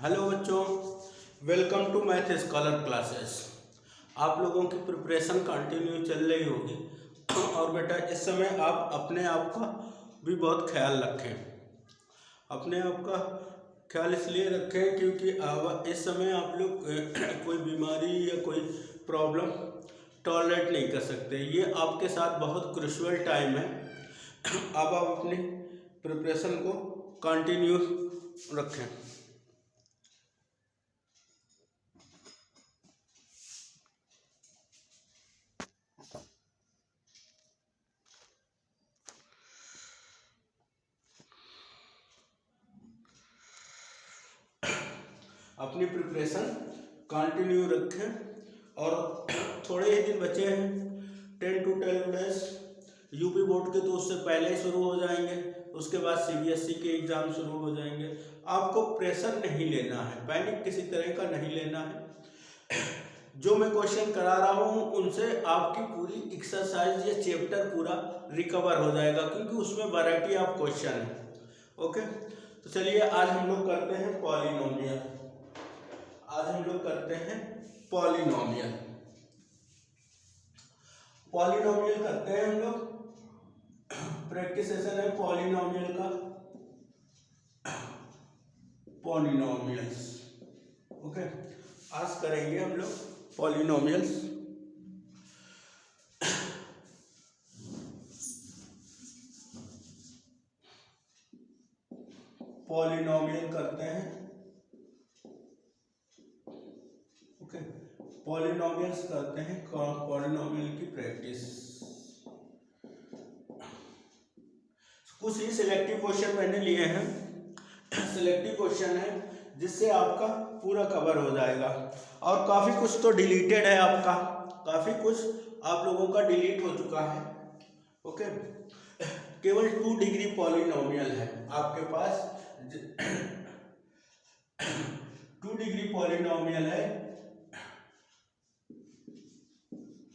Hello बच्चों, welcome to math scholar classes. आप लोगों की प्रिपरेशन कंटिन्यू चल रही होगी और बेटा इस समय आप अपने आप का भी बहुत ख्याल रखें। अपने आप का ख्याल इसलिए रखें क्योंकि इस समय आप लोग कोई बीमारी या कोई प्रॉब्लम टॉलरेट नहीं कर सकते। ये आपके साथ बहुत क्रूशियल टाइम है। अब आप अपनी प्रिपरेशन को कंटिन्यू रखें। अपनी प्रिपरेशन कंटिन्यू रखें और थोड़े ही दिन बचे हैं, 10 to 12 डेज। यूपी बोर्ड के तो उससे पहले ही शुरू हो जाएंगे, उसके बाद सीबीएसई के एग्ज़ाम शुरू हो जाएंगे। आपको प्रेशर नहीं लेना है, पैनिक किसी तरह का नहीं लेना है। जो मैं क्वेश्चन करा रहा हूँ उनसे आपकी पूरी एक्सरसाइज या चैप्टर पूरा रिकवर हो जाएगा क्योंकि उसमें वैरायटी ऑफ क्वेश्चन है। ओके, तो चलिए आज हम लोग करते हैं पॉलिनोमियल। आज हम लोग करते हैं पॉलिनोमियल। पॉलिनोमियल करते हैं हम लोग। प्रैक्टिस सेशन है पॉलिनोमियल का, पॉलिनोमियल्स। ओके, आज करेंगे हम लोग पॉलिनोमियल्स। पॉलिनोमियल करते हैं। ओके, पॉलिनोमियल्स करते हैं, पॉलिनोमियल की प्रैक्टिस। कुछ ही सिलेक्टिव क्वेश्चन मैंने लिए हैं। सिलेक्टिव क्वेश्चन है जिससे आपका पूरा कवर हो जाएगा और काफ़ी कुछ तो डिलीटेड है आपका, काफ़ी कुछ आप लोगों का डिलीट हो चुका है। ओके, केवल 2 डिग्री पॉलिनोमियल है आपके पास। 2 डिग्री पॉलिनोमियल है,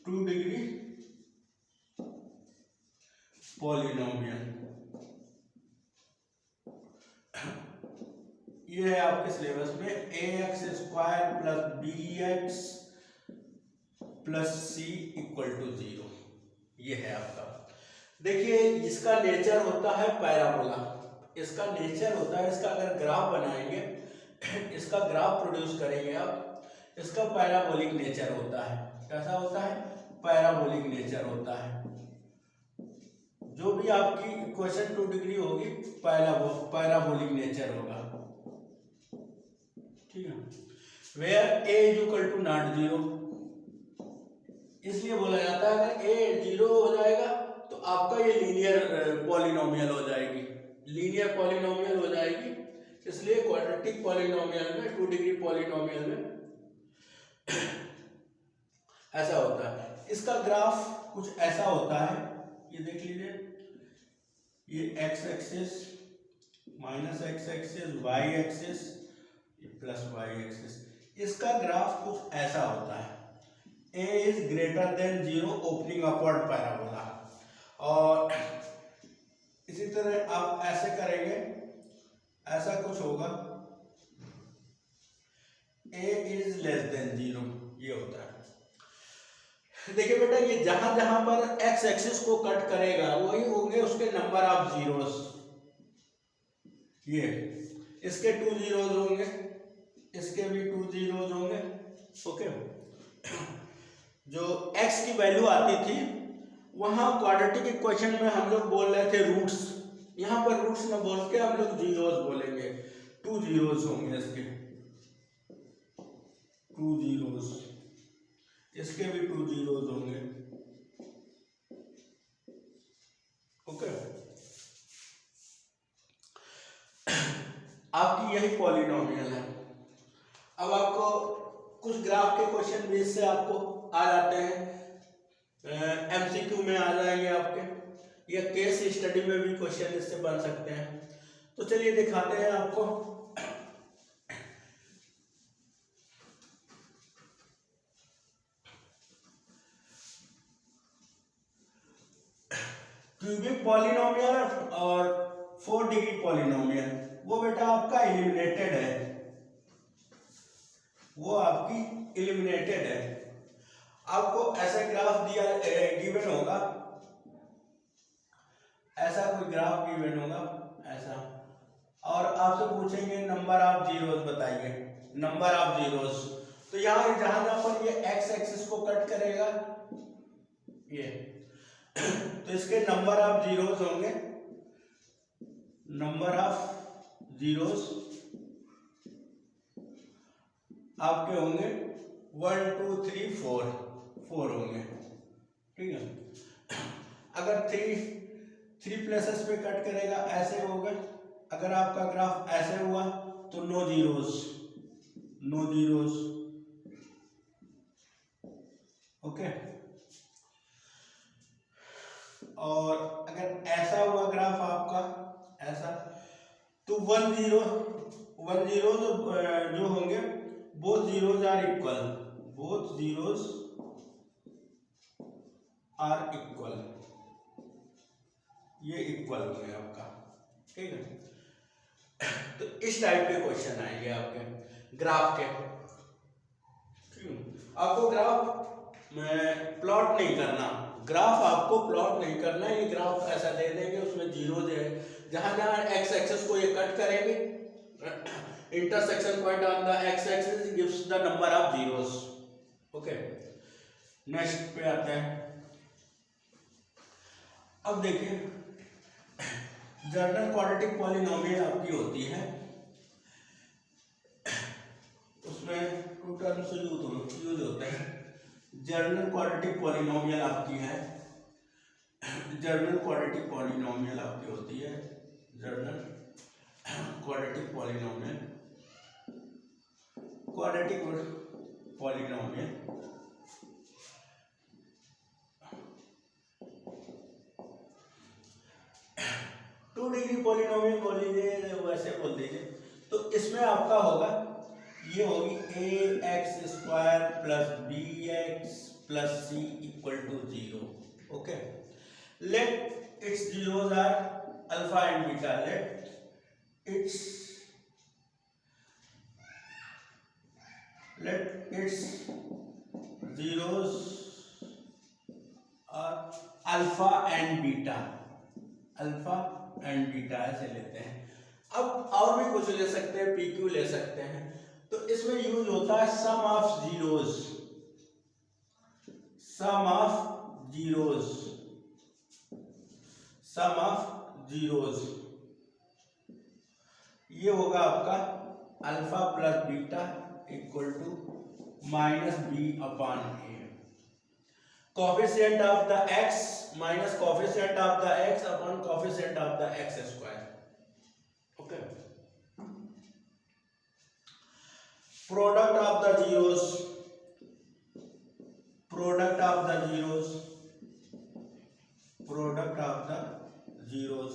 2 डिग्री पॉलिनोमियल। ये है आपके सिलेबस में ax² plus bx plus c equal to 0। ये है आपका। देखिए इसका नेचर होता है पैराबोला। इसका नेचर होता है, इसका अगर ग्राफ बनाएंगे, इसका ग्राफ प्रोड्यूस करेंगे आप, इसका पैराबोलिक नेचर होता है। कैसा होता है? पैराबोलिक नेचर होता है। जो भी आपकी इक्वेशन 2 डिग्री होगी पैराबोलिक नेचर होगा। ठीक है, where a is equal to not 0। इसलिए बोला जाता है अगर a 0 हो जाएगा तो आपका ये लीनियर पॉलिनोमियल हो जाएगी, लीनियर पॉलिनोमियल हो जाएगी। इसलिए क्वाड्रेटिक पॉलिनोमियल में, 2 डिग्री पॉलिनोमियल में ऐसा होता है। इसका ग्राफ कुछ ऐसा होता है, ये देख लीजिए, ये x axis minus x axis, y axis, ये प्लस y एक्सिस। इसका ग्राफ कुछ ऐसा होता है, a is greater than 0 opening upward parabola. और इसी तरह आप ऐसे करेंगे, ऐसा कुछ होगा, a इज लेस देन 0, ये होता है। देखिए बेटा, ये जहां जहां पर x एक्सिस को कट करेगा वही होंगे उसके नंबर ऑफ जीरोस। ये इसके 2 जीरोस होंगे, इसके भी 2 जीरोस होंगे। ओके, जो x की वैल्यू आती थी वहां क्वाड्रेटिक इक्वेशन में हम लोग बोल रहे थे रूट्स, यहां पर रूट्स न बोल के हम लोग जीरोस बोलेंगे। 2 जीरोस होंगे इसके, 2 जीरोस, इसके भी 2 जीरोस होंगे। ओके, आपकी यही पॉलिनोमियल है। अब आपको कुछ ग्राफ के क्वेश्चन भी इससे आपको आ जाते हैं, एमसीक्यू में आ जाएंगे आपके, या केस स्टडी में भी क्वेश्चन इससे बन सकते हैं। तो चलिए दिखाते हैं आपको। क्यूबिक पॉलिनोमियल और 4 डिग्री पॉलिनोमियल, वो बेटा आपका एलिमिनेटेड है। वो आपकी एलिमिनेटेड है। आपको ऐसा ग्राफ दिया गिवन होगा, ऐसा कोई ग्राफ गिवन होगा ऐसा, और आपसे पूछेंगे नंबर ऑफ जीरोस बताइए, नंबर ऑफ जीरोस। तो यहाँ जहां जहां पर ये एक्स एक्सिस को कट करेगा ये तो इसके नंबर ऑफ जीरोस होंगे, नंबर ऑफ जीरोस आपके होंगे 1 2 3 4 4 होंगे, ठीक है। अगर थ्री प्लेसेस पे कट करेगा ऐसे होगा, अगर आपका ग्राफ ऐसे हुआ तो no zeros, no zeros, okay. और अगर ऐसा हुआ ग्राफ आपका ऐसा, तो 1 0 जो होंगे both zeros are equal, both zeros are equal, ये इक्वल हो गया आपका, ठीक है। तो इस टाइप के क्वेश्चन आएंगे आपके ग्राफ के। आपको ग्राफ में प्लॉट नहीं करना, ग्राफ आपको प्लॉट नहीं करना, ये ग्राफ ऐसा दे देंगे उसमें जीरो है, जहां जहां एक्स एक्सिस को ये कट करेंगे, intersection point on the x axis gives the number of zeros, okay. Next पे आते हैं। अब देखिए जनरल क्वाड्रेटिक पॉलिनोमियल आपकी होती है, उसमें टू टर्म्स यूज होते हैं। जनरल क्वाड्रेटिक पॉलिनोमियल आपकी है, जनरल क्वाड्रेटिक पॉलिनोमियल आपकी होती है, general quadratic polynomial, quadratic polynomial two degree polynomial बोल लीजिए, वैसे बोल दीजिए। तो इसमें आपका होगा, ये होगी ax² plus bx plus c equal to 0, okay. Let its zeros are alpha and beta, let its zeros are alpha and beta, alpha and beta ऐसे लेते हैं। अब और भी कुछ ले सकते हैं, PQ ले सकते हैं। तो इसमें यूज होता है sum of zeros, sum of zeros, sum of zeros, ये होगा आपका alpha plus beta equal to minus B upon A, coefficient of the x minus coefficient of the x upon coefficient of the x², okay. Product of the zeros, product of the zeros, product of the zeros,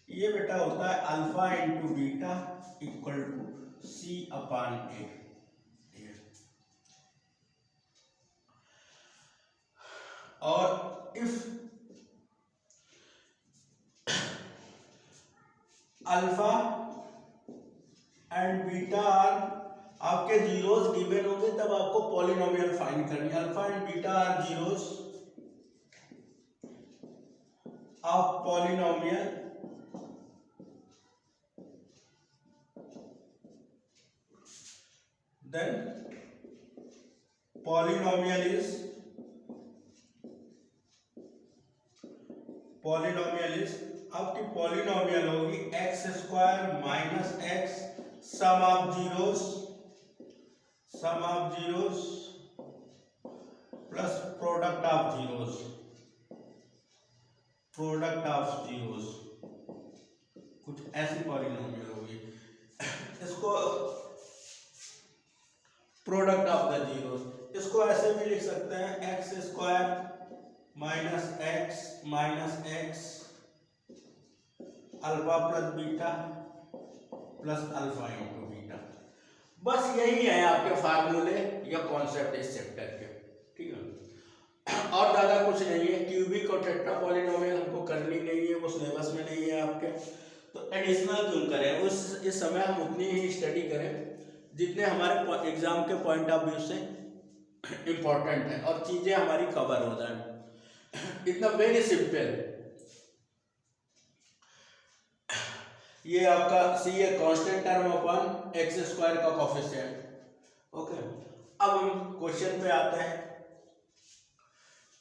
ये बेटा होता है alpha into beta equal to c upon A. और if alpha and beta are आपके zeros given होंगे, तब आपको polynomial find करनी है। Alpha and beta are zeros of polynomial, then polynomial is आपकी पॉलिनोमियल होगी x² minus x sum of zeros plus product of zeros, product of zeros, कुछ ऐसी पॉलिनोमियल होगी। इसको प्रोडक्ट ऑफ द जीरोस, इसको ऐसे भी लिख सकते हैं x² minus x alpha plus beta plus alpha into beta. बस यही है आपके फार्मूले या कॉन्सेप्ट इस चैप्टर के, ठीक है। और ज़्यादा कुछ नहीं है। क्यूबिक और टेट्रा पॉलिनोमियल हमको करनी नहीं है, वो सिलेबस में नहीं है आपके, तो एडिशनल क्यों करें, इस समय हम उतनी ही स्टडी करें जितने हमारे एग्जाम के पॉइंट ऑफ व्यू से इम्पोर्टेंट है और चीजें हमारी कवर हो जाए। इतना वेरी सिंपल। ये आपका सी है constant term upon x square का कोफिशिएंट। ओके, अब हम क्वेश्चन पे आते हैं।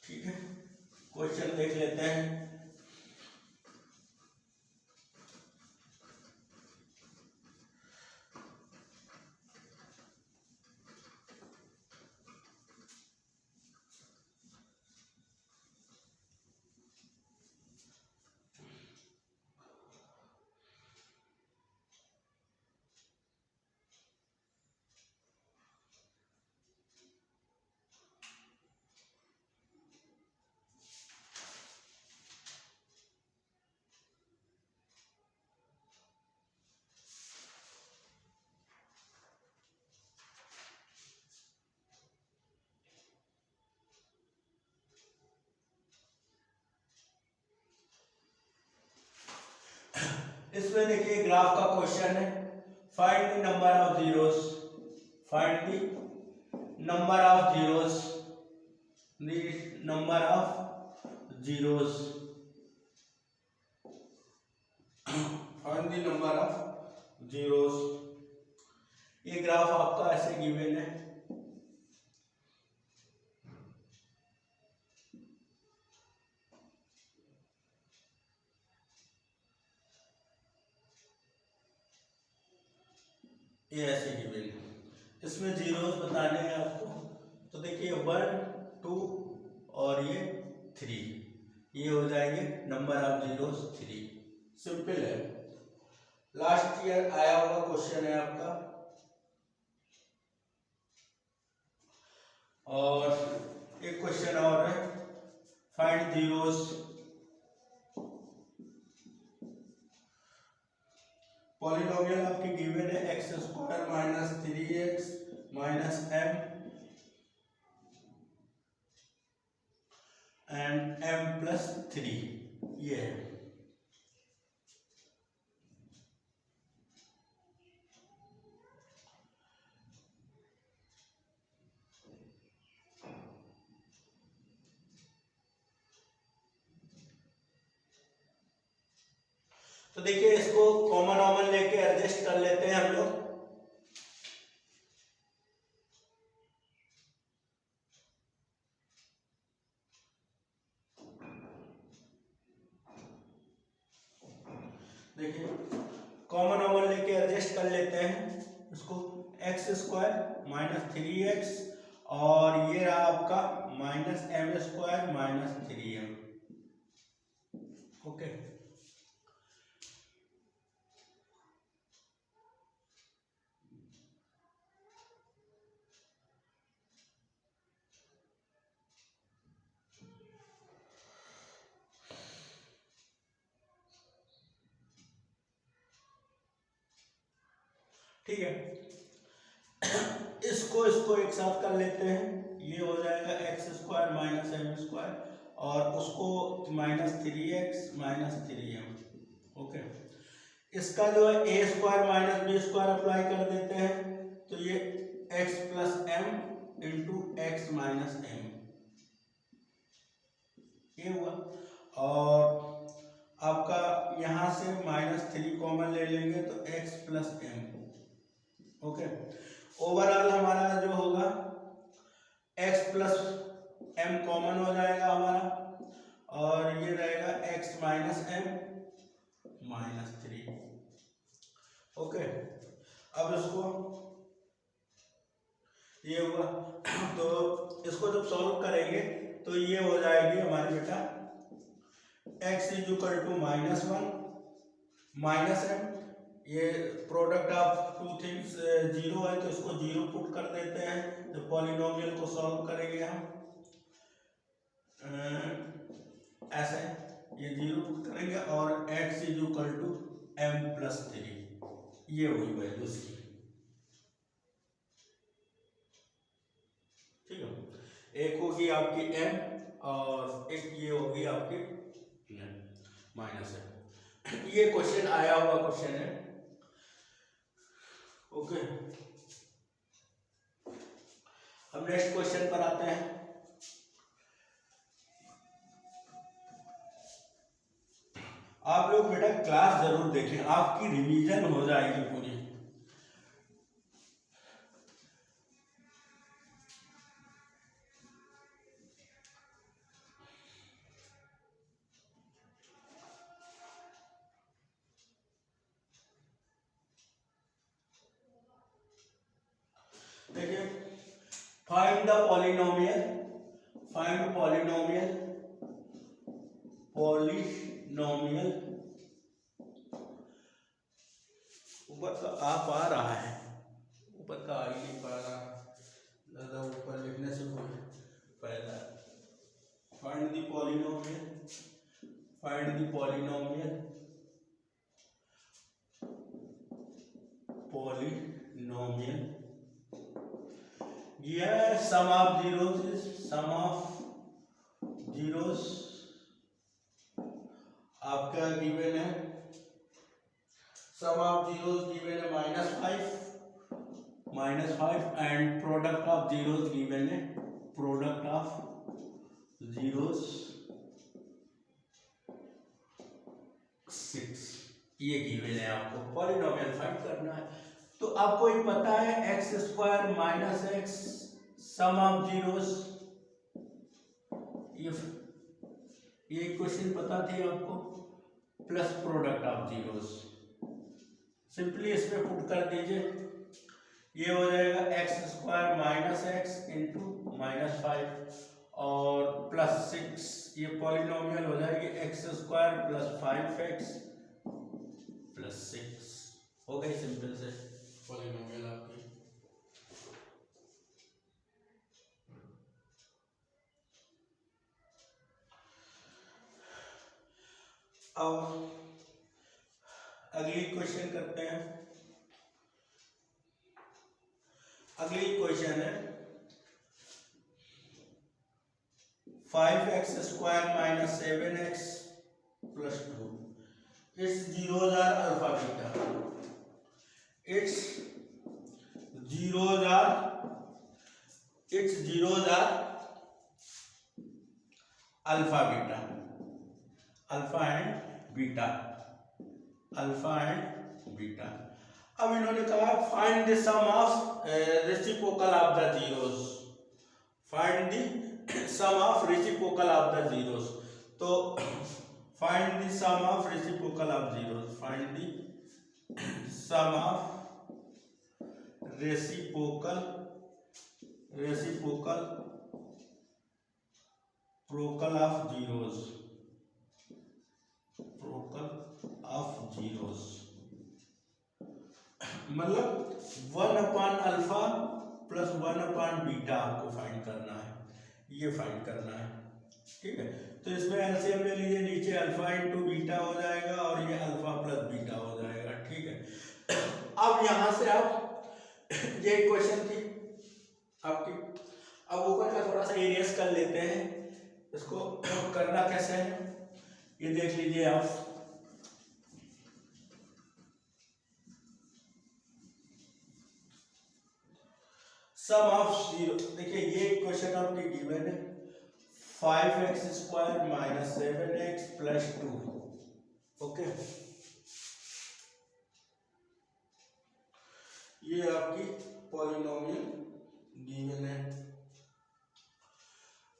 ठीक है, क्वेश्चन देख लेते हैं। इसमें देखिए ग्राफ का क्वेश्चन है, find the number of zeros, find the number of zeros, the number of zeros, find the number of zeros. ये ग्राफ आपका ऐसे गिवन है। ये ऐसे गिवन है, इसमें जीरोस बताने हैं आपको। तो देखिए 1 2 और ये 3, ये हो जाएंगे नंबर ऑफ जीरोस 3। सिंपल है, लास्ट ईयर आया हुआ क्वेश्चन है आपका। और एक क्वेश्चन और है, फाइंड जीरोस, पॉलिनोमियल आपकी गिवन है x square minus 3x minus m and m plus 3, ये है। तो देखिए इसको कॉमन लेके एडजस्ट कर लेते हैं हम लोग। देखिए कॉमन लेके एडजस्ट कर लेते हैं इसको, एक्स स्क्वायर माइनस 3x और ये रहा आपका minus m square minus 3m। Okay, ठीक है। इसको एक साथ कर लेते हैं, ये हो जाएगा x square minus m square और उसको minus 3x minus 3m। Okay, इसका जो है A square minus B square apply कर देते हैं, तो ये x plus M into X minus M, ये हुआ। और आपका यहां से -3 कॉमन ले लेंगे तो x plus m. Okay, overall हमारा जो होगा x प्लस एम कॉमन हो जाएगा हमारा और ये रहेगा x minus m minus 3। Okay, अब इसको ये हुआ तो इसको जब सॉल्व करेंगे तो ये हो जाएगी हमारी बेटा x is equal to -1 minus M, ये product of two things zero है तो इसको जीरो पुट कर देते हैं। तो पॉलिनोमियल को सॉल्व करेंगे हम ऐसे, ये जीरो पुट करेंगे और x is equal to m plus 3, ये हुई वैल्यू इसकी। ठीक है, एक होगी आपकी m और एक ये होगी आपकी माइनस है। ये क्वेश्चन आया हुआ क्वेश्चन है। ओके, नेक्स्ट क्वेश्चन पर आते हैं। आप लोग बेटा क्लास जरूर देखें, आपकी रिवीजन हो जाएगी पूरी। देखिए, find the polynomial, find polynomial, polynomial ऊपर का आ पा रहा है, ऊपर का आ ही नहीं पा रहा, ज़्यादा ऊपर लिखने से फायदा। Find the polynomial, find the polynomial, polynomial यह sum of zeros is, sum of zeros आपका गिवन है, सम ऑफ जीरोस गिवन है -5 and product of zeros given है, प्रोडक्ट ऑफ जीरोस 6। ये गिवन है, आपको पॉलिनोमियल फाइंड करना है। तो आपको ये पता है x² minus x sum of zeros, ये क्वेश्चन पता थी आपको, plus product of zeros. Simply इसमें पुट कर दीजिए, ये हो जाएगा x² माइनस x इंटू -5 और प्लस 6, ये पॉलिनोमियल हो जाएगी x² प्लस 5x प्लस 6। हो गई सिंपल से पॉलिनोमियल आपकी। अब अगली क्वेश्चन करते हैं। अगली क्वेश्चन है 5x² minus 7x plus 2, it's zeros are alpha beta, it's zeros are alpha beta, alpha and beta, alpha and beta. अब इन्होंने कहा find the sum of reciprocal of the zeros, find the sum of reciprocal of the zeros. तो find the sum of reciprocal of zeros, find the sum of reciprocal of zeros, प्रोकल of zeros मतलब 1/अल्फा plus 1/बीटा आपको find करना है, ये find करना है, ठीक है। तो इसमें एलसीएम ले लीजिए, नीचे अल्फा इंटू बीटा हो जाएगा और ये अल्फा प्लस बीटा हो जाएगा, ठीक है। अब यहां से आप, ये क्वेश्चन थी आपकी, अब ऊपर का थोड़ा सा एरियस कर लेते हैं। इसको करना कैसे है ये देख लीजिए आप। सम ऑफ जीरो, देखिए ये क्वेश्चन आपके गिवन है 5x² minus 7x plus 2, okay. ये आपकी पॉलिनोमियल गिवन है,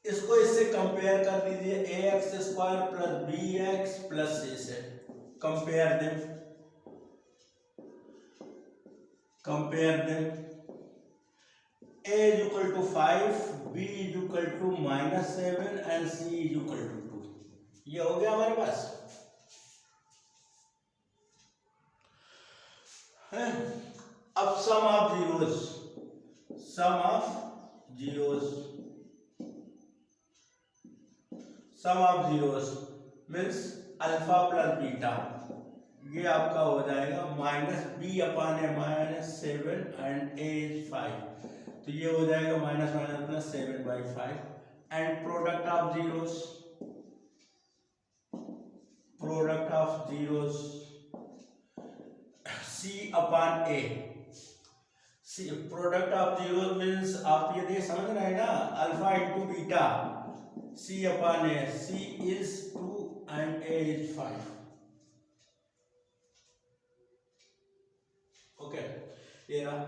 इसको इससे कंपेयर कर दीजिए ax² plus bx plus c से, compare them, a is equal to 5, b is equal to -7 and c is equal to 2। ये हो गया हमारे पास है। अब sum of zeros, sum of zeros means alpha plus beta, ये आपका हो जाएगा -b/7 एंड a is 5, तो ये हो जाएगा -- plus 7/5 and product of zeros c/a, c product of zero means आप ये देख समझ रहे हैं ना, alpha into beta c upon A, c is 2 and a is 5। Okay, ये रहा।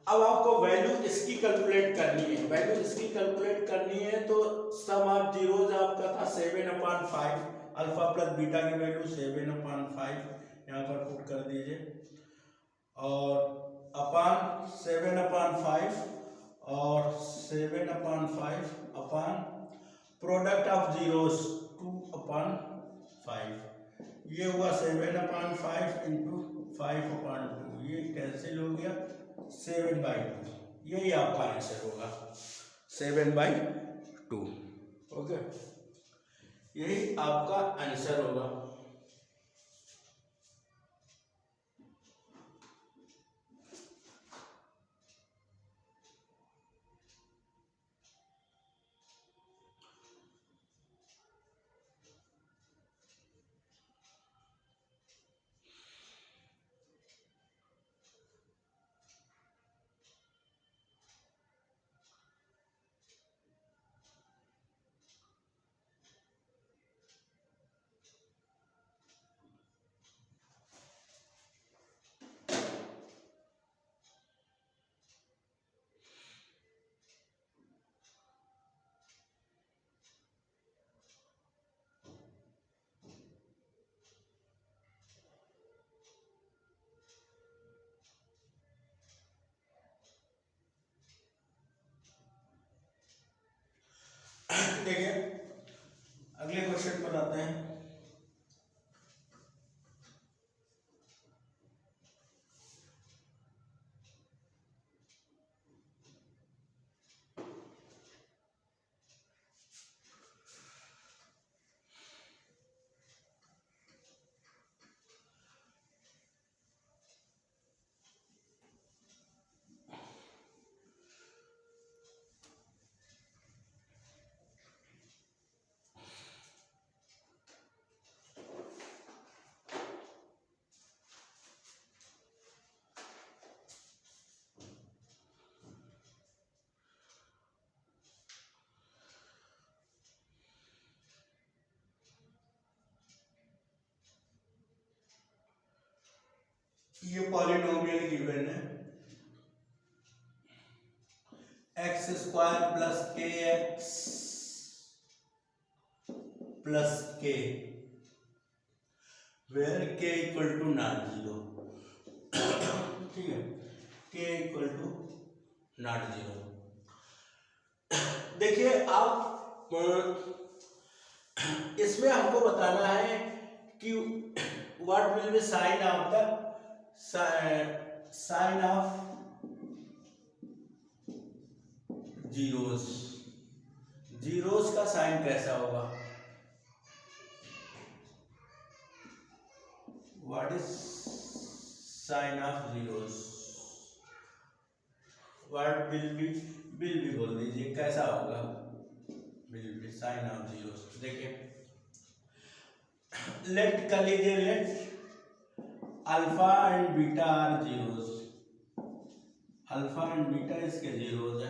अब आपको वैल्यू इसकी कैलकुलेट करनी है, वैल्यू इसकी कैलकुलेट करनी है तो सम ऑफ जीरोज आपका था 7/5, अल्फा प्लस बीटा की वैल्यू 7/5 यहाँ पर पुट कर दीजिए, और अपॉन 7/5 और 7/5 अपॉन प्रोडक्ट ऑफ जीरोस 2/5, ये हुआ 7/5 इंटू 5/2, ये कैंसिल हो गया 7/2, यही आपका आंसर होगा 7/2। ओके, यही आपका आंसर होगा। देखिए अगले क्वेश्चन पर आते हैं। ये पॉलिनोमियल गिवन है, x² plus kx plus k, where k equal to not 0। ठीक है, k इक्वल टू नॉट 0। देखिए आप इसमें हमको बताना है कि what will be sign of the sign of zeros, zeros का साइन कैसा होगा, what is sign of zeros, what will be बोल दीजिए कैसा होगा, will be sign of zeros. देखिए लेट कर लीजिए, let alpha and beta are zeros, alpha and beta इसके जीरोस है,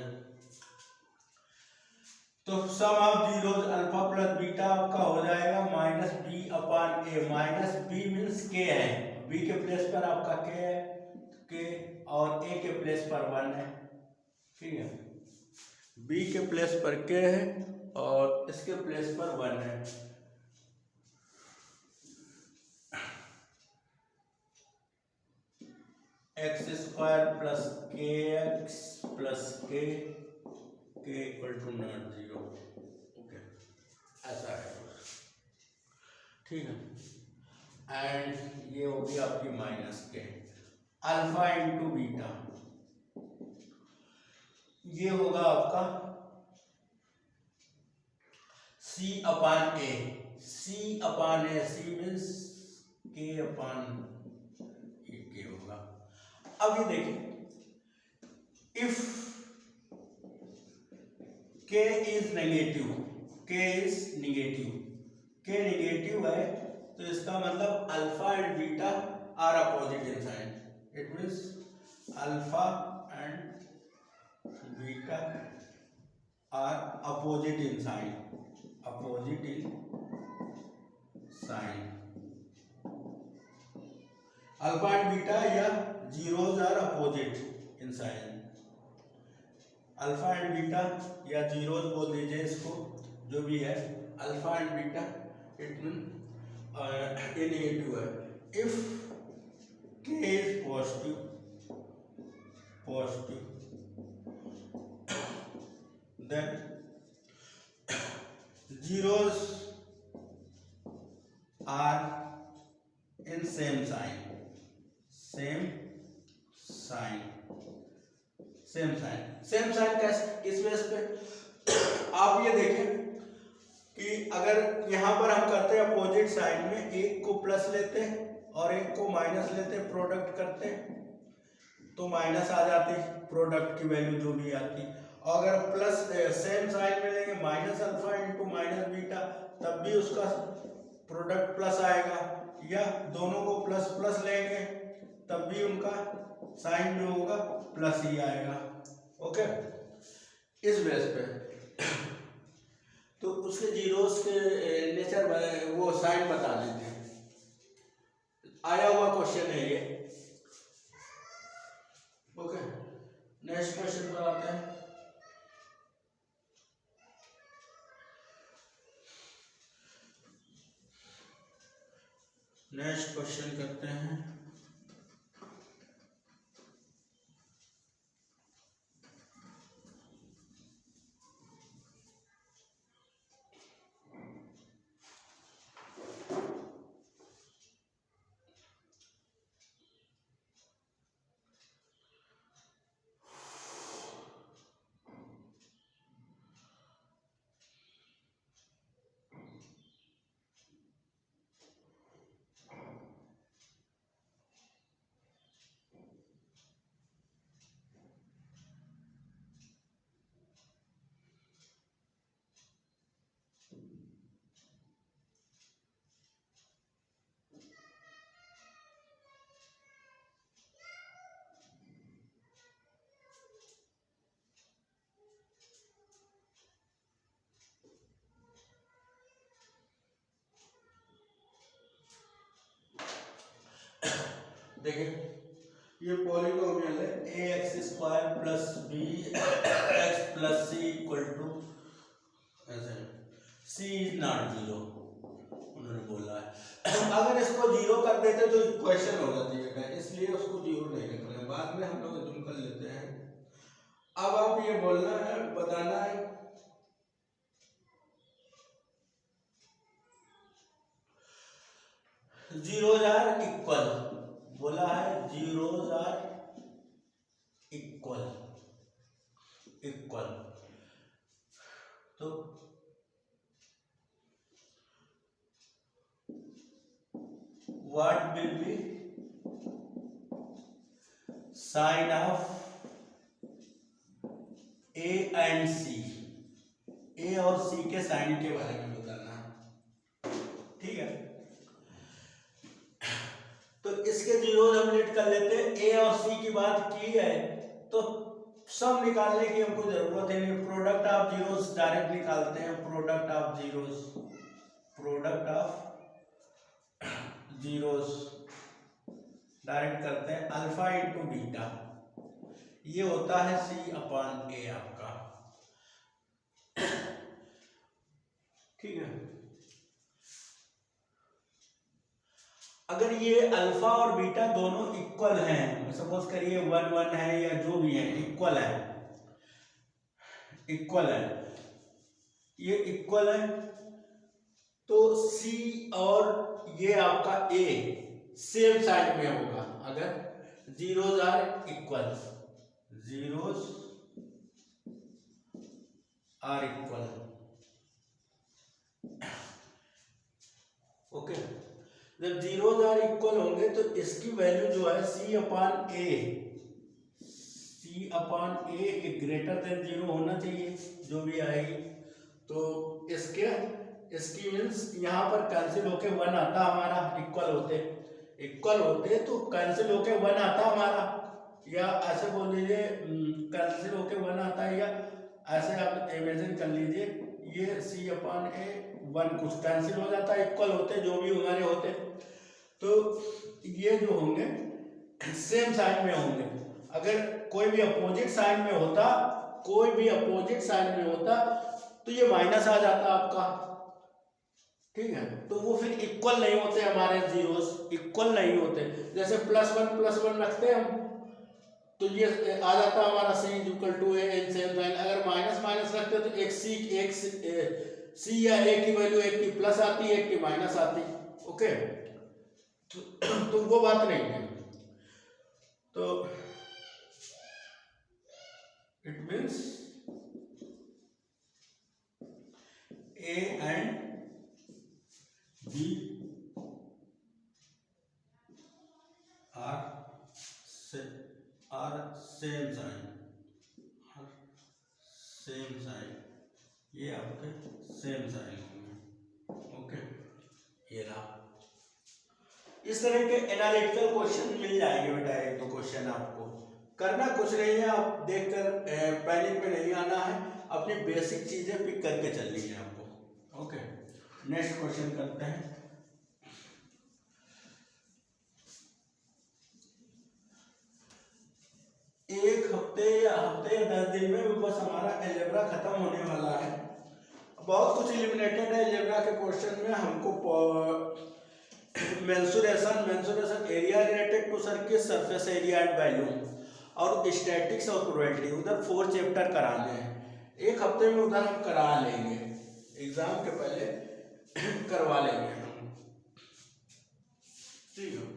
तो sum of zeros alpha plus beta आपका हो जाएगा minus B upon A, minus B means K है, बी के प्लेस पर आपका के है, के और ए के प्लेस पर 1 है। ठीक है, बी के प्लेस पर के है और इसके प्लेस पर 1 है। x² प्लस के एक्स प्लस के इक्वल टू नॉट 0। ओके, ऐसा है, ठीक है। एंड ये होगी आपकी माइनस के, अल्फा इंटू बीटा ये होगा आपका c upon A, c upon A, C means K upon A के होगा। अब ये देखिए if k is negative, k is negative, k negative है तो इसका मतलब alpha and beta are opposite in sign, it means alpha and beta are opposite in sign, opposite in sign. Alpha and beta या zeros are opposite in sign. Alpha and beta या zeros बोल दीजिए इसको, जो भी है alpha and beta, it mean ये negative है। If k is positive then zeros are in same sign, same sign कैसे, किस बेस पे? आप ये देखें कि अगर यहाँ पर हम करते हैं अपोजिट साइन में, एक को प्लस लेते हैं और एक को माइनस लेते हैं, प्रोडक्ट करते हैं तो माइनस आ जाती, प्रोडक्ट की वैल्यू जो भी आती। और अगर प्लस सेम साइन में लेंगे minus alpha into minus beta, तब भी उसका प्रोडक्ट प्लस आएगा, या दोनों को प्लस प्लस लेंगे तब भी उनका साइन जो होगा प्लस ही आएगा। ओके, इस बेस पे तो उसके जीरोस के नेचर वो साइन बता देते हैं। आया हुआ क्वेश्चन है ये। ओके, नेक्स्ट क्वेश्चन पर आते हैं। नेक्स्ट क्वेश्चन करते हैं। देखिए, ये पॉलिनोमियल है A X square plus B X plus C equal to ऐसे, सी इज नॉट जीरो उन्होंने बोला है। अगर इसको जीरो कर देते तो इक्वेशन हो जाती है, इसलिए उसको जीरो नहीं लिख रहे हैं, बाद में हम लोग इसको कर लेते हैं। अब आप ये बोलना है, बताना है जीरोज आर इक्वल, बोला है जीरोज आर इक्वल, तो what will be sign of A and C, A और सी के साइन के बारे में बताना है, ठीक है। तो इसके जीरो एलिमिनेट कर लेते हैं। ए और सी की बात की है तो सम निकालने की हमको जरूरत है नहीं, प्रोडक्ट ऑफ जीरोस डायरेक्ट निकालते हैं। प्रोडक्ट ऑफ जीरोस डायरेक्ट करते हैं। अल्फा इंटू बीटा ये होता है सी अपॉन ए आपका, ठीक है। अगर ये अल्फा और बीटा दोनों इक्वल हैं, सपोज करिए 1 1 है या जो भी है, इक्वल है, ये इक्वल है, तो सी और ये आपका ए सेम साइड में होगा। अगर जीरोज आर इक्वल, ओके। जब जीरोज आर इक्वल होंगे तो इसकी वैल्यू जो है सी अपॉन ए ग्रेटर देन जीरो होना चाहिए, जो भी आएगी। तो इसकी मीन्स यहाँ पर कैंसिल होके 1 आता हमारा, इक्वल होते तो कैंसिल होके 1 आता हमारा, या ऐसे बोल लीजिए कैंसिल होके 1 आता है, या ऐसे आप इमेजिन कर लीजिए ये C/A 1 कुछ कैंसिल हो जाता है, इक्वल होते जो भी हमारे होते, तो ये जो होंगे सेम साइन में होंगे। अगर कोई भी अपोजिट साइन में होता, कोई भी अपोजिट साइन में होता तो ये माइनस आ जाता आपका, ठीक है। तो वो फिर इक्वल नहीं होते हमारे जीरोस, इक्वल नहीं होते। जैसे +1 रखते हैं हम तो ये आ जाता हमारा C=A इन सेम साइन। अगर माइनस माइनस रखते तो एक C या A की वैल्यू एक की प्लस आती, एक की माइनस आती, ओके। तो वो बात नहीं है। तो it means A and B are same sign, ये आपके सेम साइन होंगे, ओके। ये रहा। इस तरह के एनालिटिकल क्वेश्चन मिल जाएंगे बेटा, 1-2 क्वेश्चन आपको करना कुछ नहीं है, आप देखकर पैनिक में नहीं आना है, अपनी बेसिक चीजें पिक करके चलनी है आपको, ओके। नेक्स्ट क्वेश्चन करते हैं। एक हफ्ते या 10 दिन में बस हमारा अलजेब्रा खत्म होने वाला है। बहुत कुछ एलिमिनेटेड है अलजेब्रा के क्वेश्चन में। हमको mensuration area related to circuit, surface area and volume, और स्टैटिक्स और प्रोबेबिलिटी, उधर 4 चैप्टर कराने हैं। एक हफ्ते में उधर हम करा लेंगे, एग्जाम के पहले करवा लेंगे हम, ठीक है।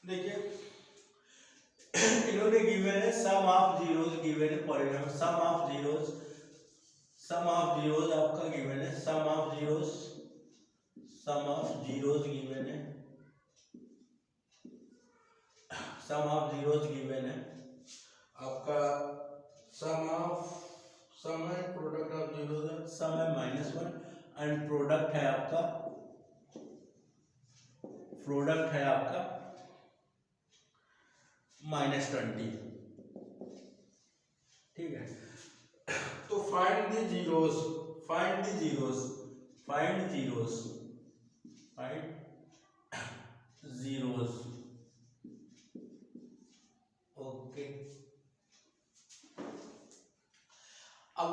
देखिए इन्होंने गिवन है सम ऑफ जीरोस, गिवन है पॉलीनॉमियल सम ऑफ जीरोस आपका गिवन है, सम ऑफ जीरोस गिवन है, सम ऑफ जीरोस गिवन है आपका, सम है प्रोडक्ट ऑफ जीरोस है, सम है -1 एंड प्रोडक्ट है आपका -20, ठीक है। तो फाइंड द जीरोस, ओके। अब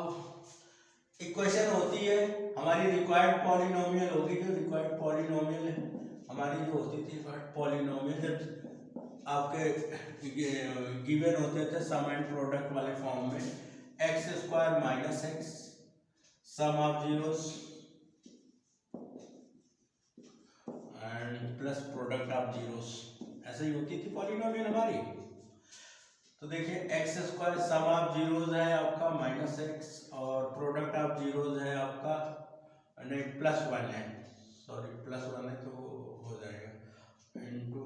इक्वेशन होती है हमारी रिक्वायर्ड पॉलिनोमियल होगी, जो रिक्वायर्ड पॉलिनोमियल है हमारी जो होती थी रिक्वायर्ड पॉलिनोमियल, जब आपके गिवन होते थे सम एंड प्रोडक्ट वाले फॉर्म में, x² - x sum of zeros and plus product of zeros, ऐसे ही होती थी पॉलिनोमियल हमारी। तो देखिए x² सम ऑफ जीरोस है आपका -x, और प्रोडक्ट ऑफ जीरोस है आपका नहीं +1 है, सॉरी +1 है तो हो जाएगा इनटू,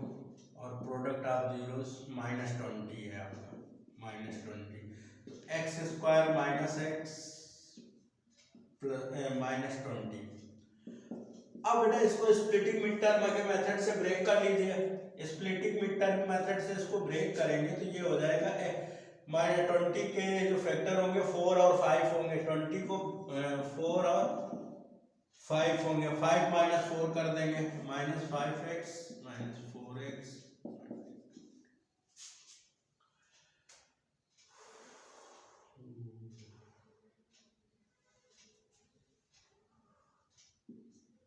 और प्रोडक्ट ऑफ जीरोस -20 है आपका, -20। तो x² - x -20। अब बेटा इसको स्प्लिटिंग मिड टर्म के मेथड से ब्रेक कर लीजिए। स्प्लिटिंग मिड टर्म मेथड से इसको ब्रेक करेंगे तो ये हो जाएगा -20 के जो फैक्टर होंगे 4 और 5 होंगे, 20 को 4 और 5 होंगे, 5 माइनस 4 कर देंगे, -5x -4x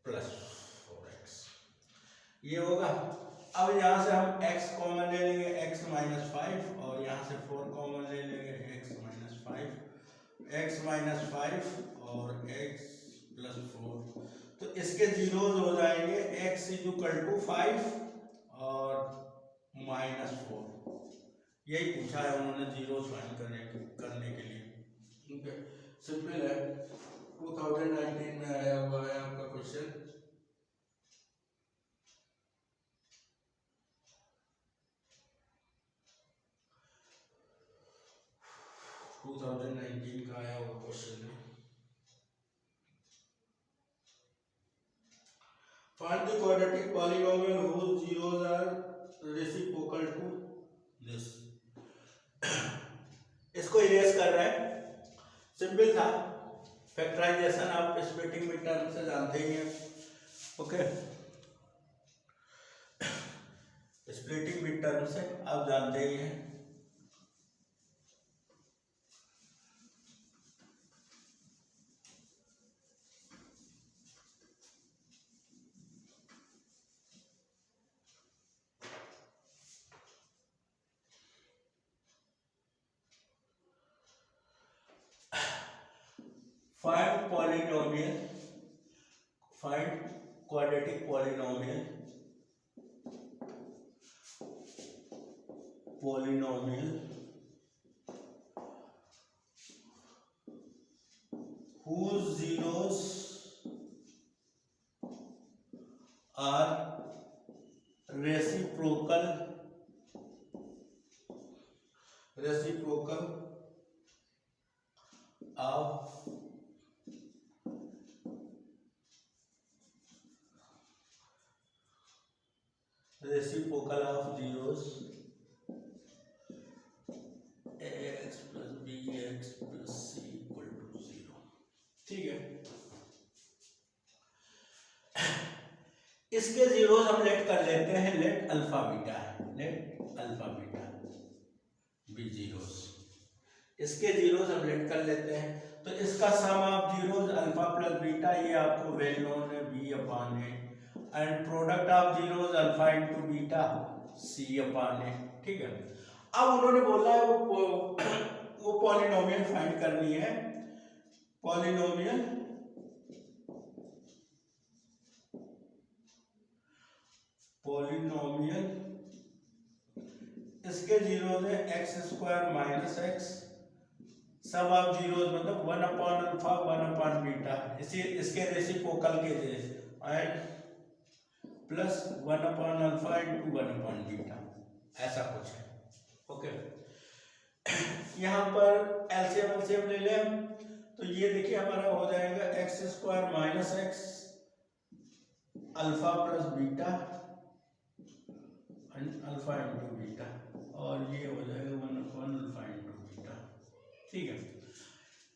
+4x ये होगा। अब यहाँ से हम x कॉमन ले लेंगे, x -5 और यहाँ से 4 कॉमन ले लेंगे, x -5 और x +4। तो इसके जीरोज हो जाएंगे, x = 5 और -4। यही पूछा है उन्होंने जीरोज फाइंड करने के लिए। सिंपल है, 2019 में आया हुआ है आपका क्वेश्चन। का आया हुआ क्वेश्चन है। Find the quadratic polynomial whose zeros are reciprocal to this। इसको इरेज कर रहे हैं, सिंपल था। फैक्टराइजेशन आप स्प्लिटिंग मिड टर्म से जानते ही हैं। ओके, स्प्लिटिंग मिड टर्म से आप जानते ही हैं। Find quadratic polynomial whose zeros are reciprocal of zeros ax + bx + c = 0। ठीक है, इसके जीरोस हम लेट कर लेते हैं, let alpha beta be zeros. इसके जीरोस हम लेट कर लेते हैं, तो इसका sum of zeros alpha + beta, ये आपको वेल नोन है, b/a, and product of zeros alpha * beta c/a। ठीक है, अब उन्होंने बोला है वो पॉलिनोमियल फाइंड करनी है। पॉलिनोमियल इसके जीरोस है x² - x, सब ऑफ जीरोस मतलब 1/अल्फा 1/बीटा, इसके रेसिप्रोकल के एंड प्लस 1/अल्फा * 1/बीटा, ऐसा कुछ है। ओके, यहाँ पर एलसीएम ले लें, तो ये देखिए हमारा हो जाएगा x² - x alpha + beta alpha * beta, और ये हो जाएगा 1/अल्फा * बीटा। ठीक है,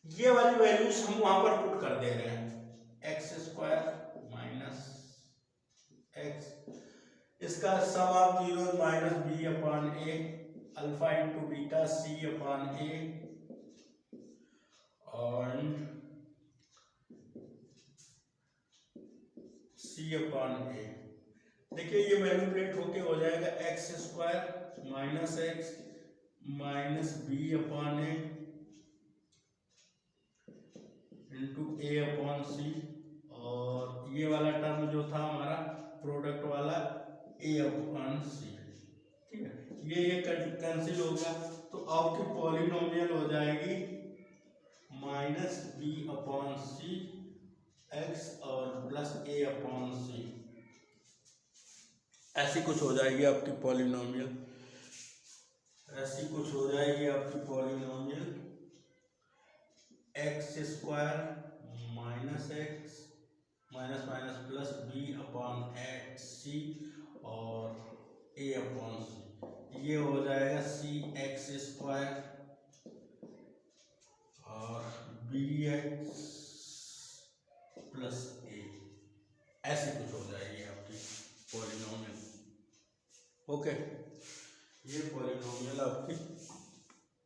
ये वाली वैल्यूज हम वहां पर पुट कर दे रहे हैं, x² - x, इसका sum of zeros -b/a alpha * beta c/a और c/a। देखिए ये मैनिपुलेट होके हो जाएगा x² - x -b/a * a/c, और ये वाला टर्म जो था हमारा प्रोडक्ट वाला a/c। ठीक है, ये कैंसिल हो गया, तो आपकी पॉलिनोमियल हो जाएगी -b/c x और +a/c, ऐसी कुछ हो जाएगी आपकी पॉलिनोमियल। x² - x -b/c और a/c, ये हो जाएगा cx² और bx + a। ऐसी कुछ हो जाएगी आपकी पॉलिनोमियल। ओके, ये पॉलिनोमियल आपकी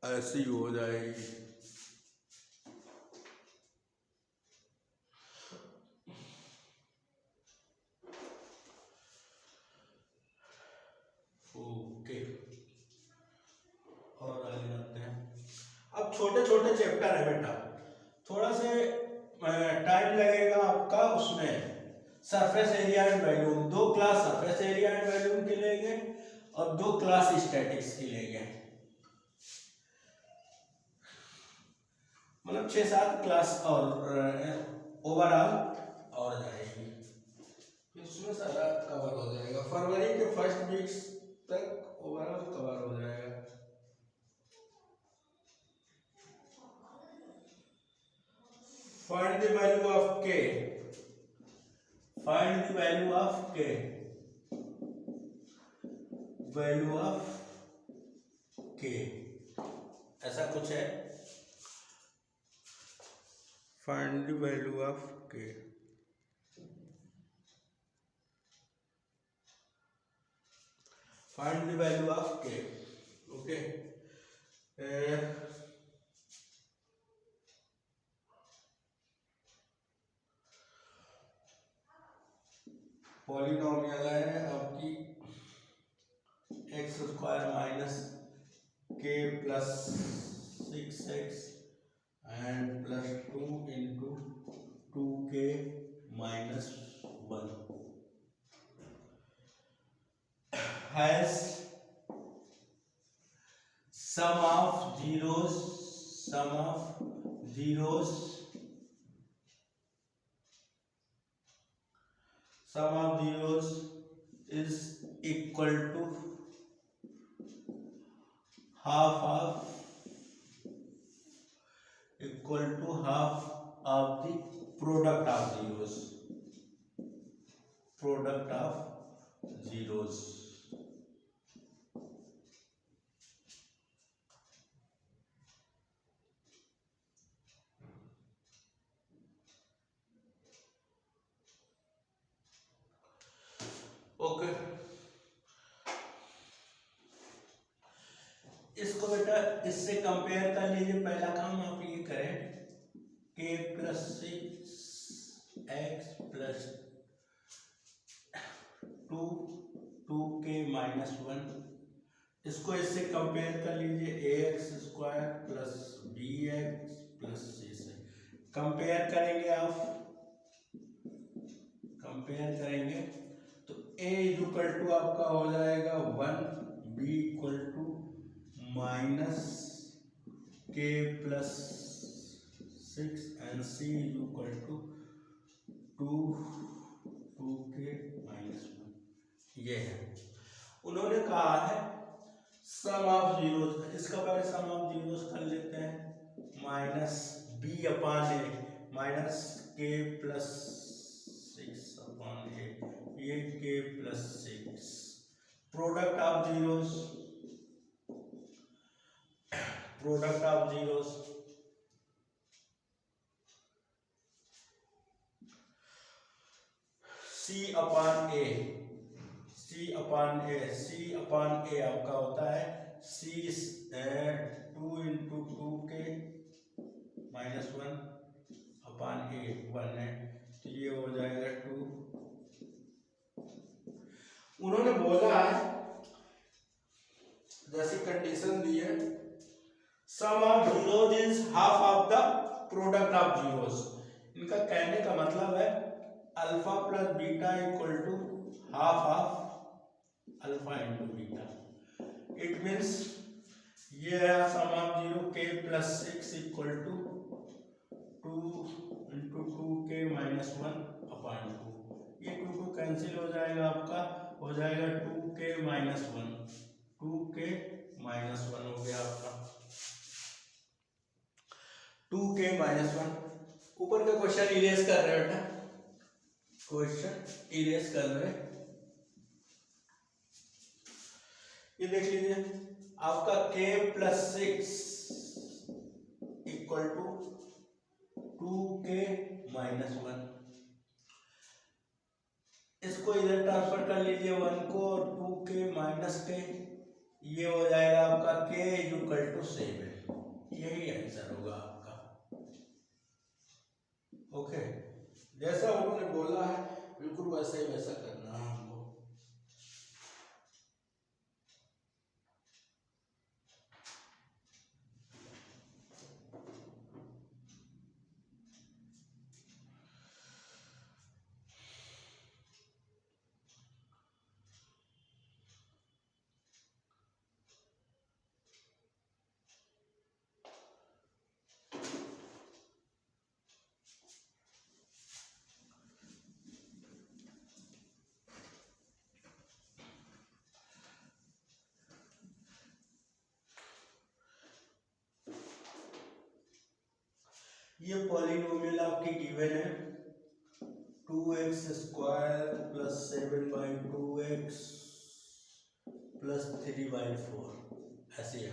ऐसी हो जाएगी। ओके, और आगे जाते हैं। अब छोटे छोटे चैप्टर है बेटा, थोड़ा से टाइम लगेगा आपका उसमें। Surface area and volume, 2 class surface area and volume के लेंगे और 2 क्लास स्टैटिक्स की लेंगे, मतलब 6-7 क्लास और ओवरऑल और जाएगी, इसमें सारा कवर हो जाएगा। फरवरी के फर्स्ट वीक्स तक ओवरऑल कवर हो जाएगा। Find the value of k, find the value of k, value of k, ऐसा कुछ है। Find the value of k, find the value of k। Okay, polynomial है आपकी x square minus k plus 6x and plus 2 into 2k minus 1 has sum of zeros, sum of zeros, sum of zeros is equal to half of the product of zeros, product of zeros। Okay, इसको बेटा इससे compare कर लीजिए। पहला काम आप ये करें, k plus 6x plus 2k minus 1, इसको इससे कंपेयर कर लीजिए। ax square plus bx plus c से कंपेयर करेंगे, आप कंपेयर करेंगे तो a इक्वल टू आपका हो जाएगा 1, b equal to minus k plus 6 and c equal to 2k minus 1। ये है, उन्होंने कहा है सम ऑफ जीरोस, इसका पहले सम ऑफ जीरोस कर लेते हैं। Minus b upon A minus k plus 6 अपान ए, ये k plus 6, product of zeros, product of zeros c upon A, c upon A, c अपान ए आपका होता है c 2 इंटू 2k माइनस 1 अपान ए 1 है, तो ये हो जाएगा 2। उन्होंने बोला है जैसी कंडीशन दी है, sum of zeros is half of the product of zeros. इनका कहने का मतलब है alpha plus beta equal to half of alpha into beta. It means ये है sum of zero k plus 6 equal to 2 into 2k minus 1 upon 2, ये 2 cancel हो जाएगा, आपका हो जाएगा 2k माइनस 1, 2k माइनस 1 हो गया आपका 2k माइनस 1। ऊपर का क्वेश्चन इरेज कर रहे हैं बेटा, क्वेश्चन इरेज कर रहे हैं। ये देख लीजिए आपका k plus 6 equal to 2k minus 1, इसको इधर ट्रांसफर कर लीजिए 1 को और 2 के माइनस के, ये हो जाएगा आपका k इक्वल टू 7। यही आंसर होगा आपका। ओके, जैसा उन्होंने बोला है बिल्कुल वैसा ही वैसा करना है हमको। ये पॉलिनोमियल आपकी गिवन है 2x square plus 7/2x plus 3/4 ऐसे है।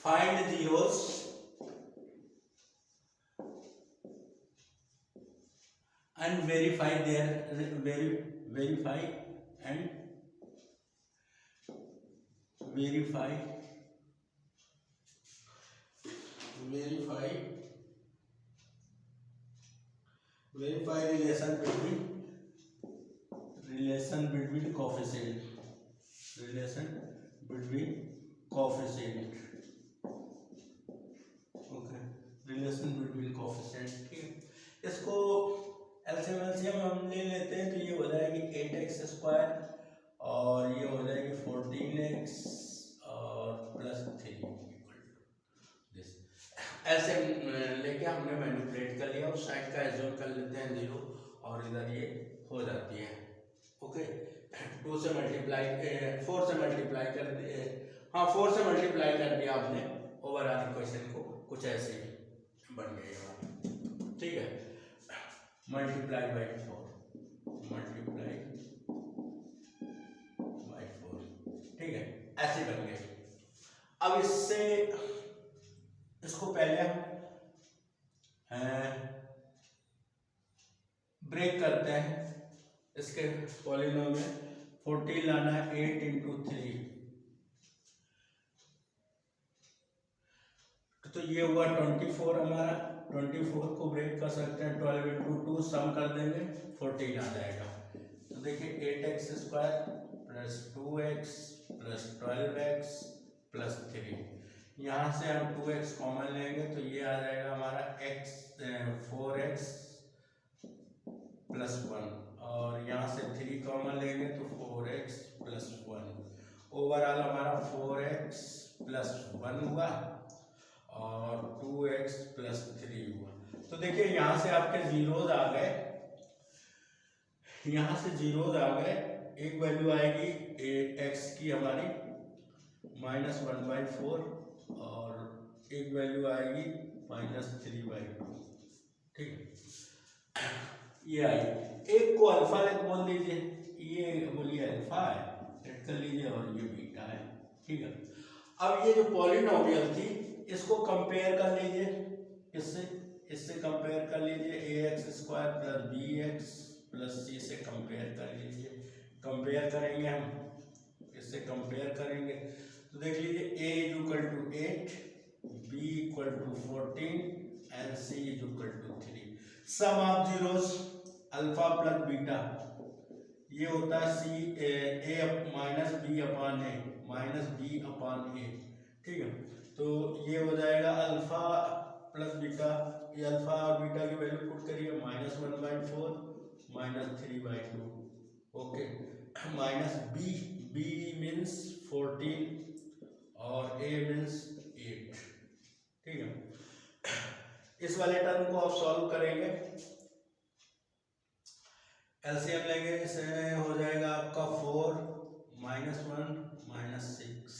Find zeros and verify relation between coefficient okay, relation between coefficient. ठीक है, इसको एलसीएम हम ले लेते हैं तो ये हो जाएगी 8x स्क्वायर और ये हो जाएगी 14x और प्लस 3 इक्वल टू दिस। ऐसे लेके हमने मैनिपुलेट कर लिया, उस साइड का एज्यूम कर लेते हैं 0 और इधर ये हो जाती है। ओके, 2 से मल्टीप्लाई 4 से मल्टीप्लाई कर दिए, हाँ 4 से मल्टीप्लाई कर दिया आपने ओवरऑल इक्वेशन को, कुछ ऐसे ही बन गई। ठीक है, मल्टीप्लाई बाई 4, ठीक है, ऐसे बन गए। अब इसको पहले हम ब्रेक करते हैं। इसके पॉलिनोमियल 14 लाना है 8 × 3 तो ये हुआ 24 हमारा। 24 को ब्रेक कर सकते हैं 12 × 2 सम कर देंगे 14 आ जाएगा। तो देखिए 8x square plus 2x plus 12x plus 3, यहाँ से हम 2x कॉमन लेंगे तो ये आ जाएगा हमारा 4x प्लस 1 और यहाँ से 3 कॉमन लेंगे तो 4x प्लस 1। ओवरऑल हमारा 4x प्लस 1 हुआ और 2x प्लस 3 हुआ। तो देखिए यहाँ से आपके जीरोज आ गए, यहाँ से जीरोज आ गए। एक वैल्यू आएगी x की हमारी -1/4 और एक वैल्यू आएगी -3/2। ठीक है, ये आई। एक को अल्फा बोल दीजिए, ये बोलिए अल्फा है, सेट कर लीजिए, और ये बीटा है। ठीक है, अब ये जो पॉलिनोमियल थी इसको कंपेयर कर लीजिए, इससे कंपेयर कर लीजिए। ax square plus bx plus c से कंपेयर कर लीजिए। कंपेयर करेंगे हम, इससे कंपेयर करेंगे तो देख लीजिए a equal to 8, b equal to 14 and c equal to 3। Sum of zeros alpha plus beta ये होता है a minus B upon A minus B upon A. ठीक है, तो ये हो जाएगा अल्फा प्लस बीटा, ये अल्फा और बीटा की वैल्यू पुट करिए -1/4 -3/2। ओके, माइनस बी मीन्स 14 और ए मीन्स 8। ठीक है, इस वाले टर्म को आप सॉल्व करेंगे, एलसीएम लेंगे, इसमें हो जाएगा आपका 4 -1 -6।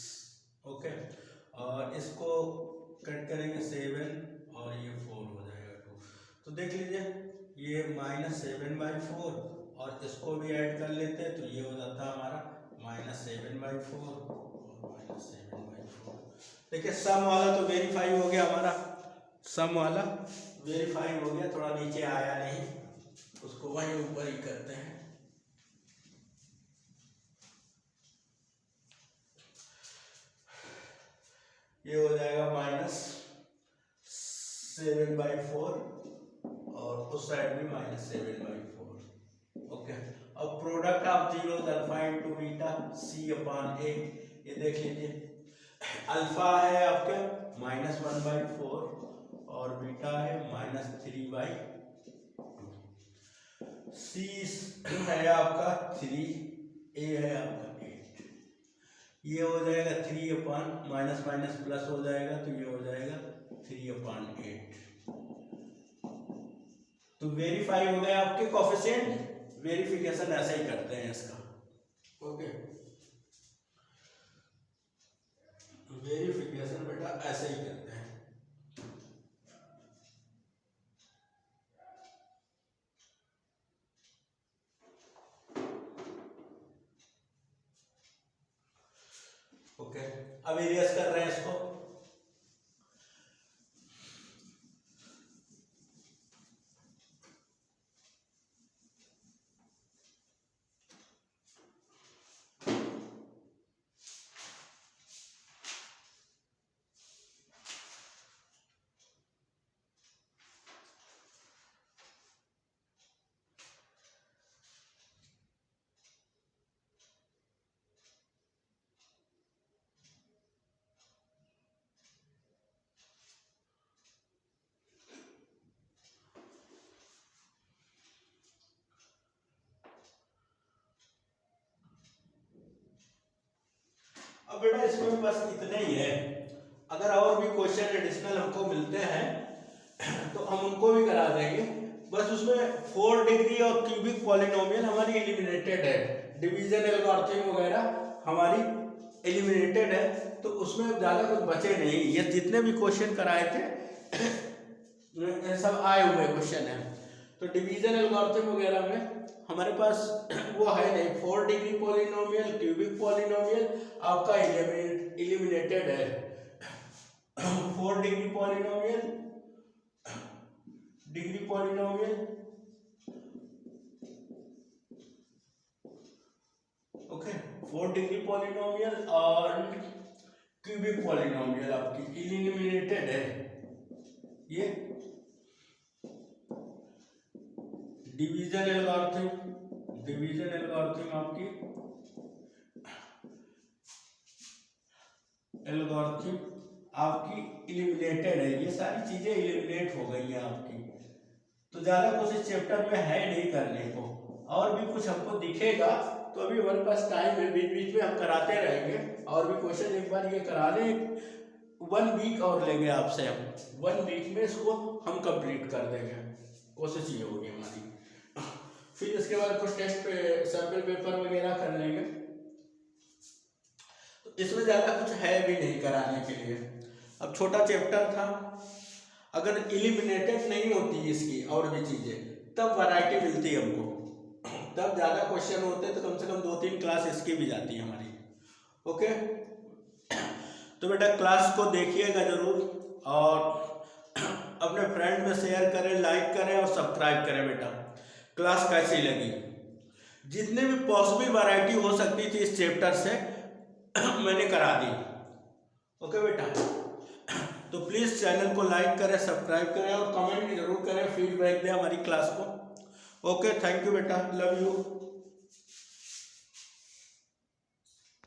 ओके, और इसको कट करेंगे 7 और ये 4 हो जाएगा 2। तो देख लीजिए ये -7/4 और इसको भी ऐड कर लेते हैं तो ये हो जाता है हमारा -7/4 और -7/4। देखिए सम वाला तो वेरीफाई हो गया हमारा, सम वाला वेरीफाई हो गया, थोड़ा नीचे आया नहीं, उसको वहीं ऊपर ही करते हैं। ये हो जाएगा -7/4 और उस साइड भी -7/4। ओके, अब product of zeros alpha into beta C/A, ये देख लीजिए, अल्फा है आपके -1/4 और बीटा है -3/2। C है आपका 3, A है आपका 8। ये हो जाएगा 3/, माइनस माइनस प्लस हो जाएगा तो ये हो जाएगा 3/8। तो वेरीफाई हो गया आपके कोफिशिएंट। वेरिफिकेशन ऐसे ही करते हैं इसका। ओके, वेरिफिकेशन बेटा ऐसे ही करते हैं। ओके, अब इरेज कर रहे हैं इसको। अब बेटा इसमें बस इतना ही है। अगर और भी क्वेश्चन एडिशनल हमको मिलते हैं तो हम उनको भी करा देंगे। बस उसमें 4 डिग्री और क्यूबिक पॉलिनोमियल हमारी एलिमिनेटेड है, डिवीजन एल्गोरिथम वगैरह हमारी एलिमिनेटेड है, तो उसमें ज़्यादा कुछ बचे नहीं। ये जितने भी क्वेश्चन कराए थे ये सब आए हुए क्वेश्चन हैं। तो डिवीजन एल्गोरिथम वगैरह में हमारे पास वो है नहीं। 4 डिग्री पॉलिनोमियल, क्यूबिक पॉलिनोमियल आपका एलिमिनेटेड है। 4 degree polynomial, degree polynomial, okay, 4 degree polynomial और क्यूबिक पॉलिनोमियल आपकी एलिमिनेटेड है। ये डिवीजन एल्गोरिथम, डिवीजन एल्गोरिथम आपकी एल्गोरिथम आपकी एलिमिनेटेड है। ये सारी चीजें एलिमिनेट हो गई हैं आपकी। तो ज्यादा कुछ इस चैप्टर में है नहीं करने को। और भी कुछ हमको दिखेगा तो अभी हमारे पास टाइम है, बीच बीच में हम कराते रहेंगे। और भी क्वेश्चन एक बार ये करा लें, 1 वीक और लेंगे आपसे हम। 1 वीक में इसको हम कंप्लीट कर देंगे, कोशिश ये होगी हमारी। फिर इसके बाद कुछ टेस्ट पे सैंपल पेपर वगैरह कर लेंगे। तो इसमें ज़्यादा कुछ है भी नहीं कराने के लिए। अब छोटा चैप्टर था, अगर एलिमिनेटेड नहीं होती इसकी और भी चीज़ें, तब वैरायटी मिलती हमको, तब ज़्यादा क्वेश्चन होते तो कम से कम 2-3 क्लास इसकी भी जाती है हमारी। ओके, तो बेटा क्लास को देखिएगा ज़रूर और अपने फ्रेंड में शेयर करें, लाइक करें और सब्सक्राइब करें। बेटा क्लास कैसी लगी, जितने भी पॉसिबल वैरायटी हो सकती थी इस चैप्टर से मैंने करा दी। ओके बेटा, तो प्लीज़ चैनल को लाइक करें, सब्सक्राइब करें और कमेंट जरूर करें, फीडबैक दें हमारी क्लास को। ओके, थैंक यू बेटा, लव यू।